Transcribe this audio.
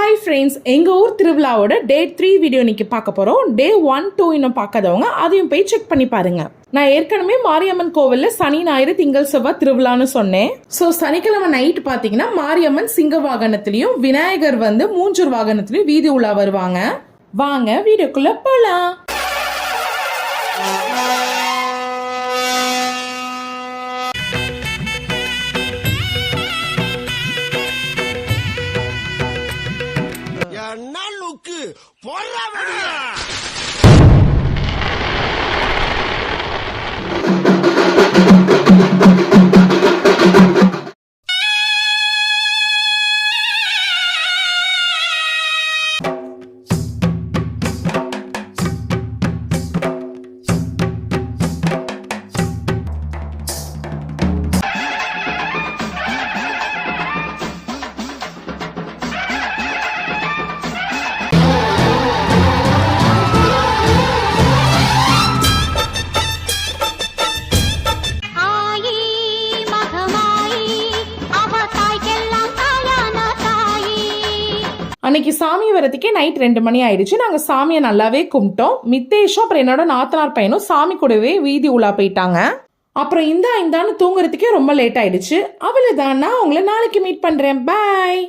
Hi friends, எங்கள் ஊர் திருவிழாவோட டே 3 video இன்னைக்கு பார்க்க போகிறோம். டே 1, 2 இன்னும் பார்க்காதவங்க அதையும் போய் செக் பண்ணி பாருங்க. நான் ஏற்கனவே மாரியம்மன் கோவிலில் சனி ஞாயிறு திங்கள் செவ்வாய் திருவிழான்னு சொன்னேன். ஸோ சனிக்கிழமை நைட் பார்த்தீங்கன்னா மாரியம்மன் சிங்க வாகனத்திலையும் விநாயகர் மூஞ்சூர் வாகனத்திலையும் வீதி உலா வருவாங்க. வாங்க வீடியோக்குள்ள போலாம். அன்னைக்கு சாமி வரதுக்கே நைட் 2 மணி ஆயிடுச்சு. நாங்கள் சாமியை நல்லாவே கும்பிட்டோம். மித்தேஷும் அப்புறம் என்னோட நாத்தனார் பையனும் சாமி கூடவே வீதி உலா போயிட்டாங்க. அப்புறம் இந்தான்னு தூங்குறதுக்கே ரொம்ப லேட் ஆயிடுச்சு. அவ்வளவுதான், நான் உங்களை நாளைக்கு மீட் பண்றேன். பாய்.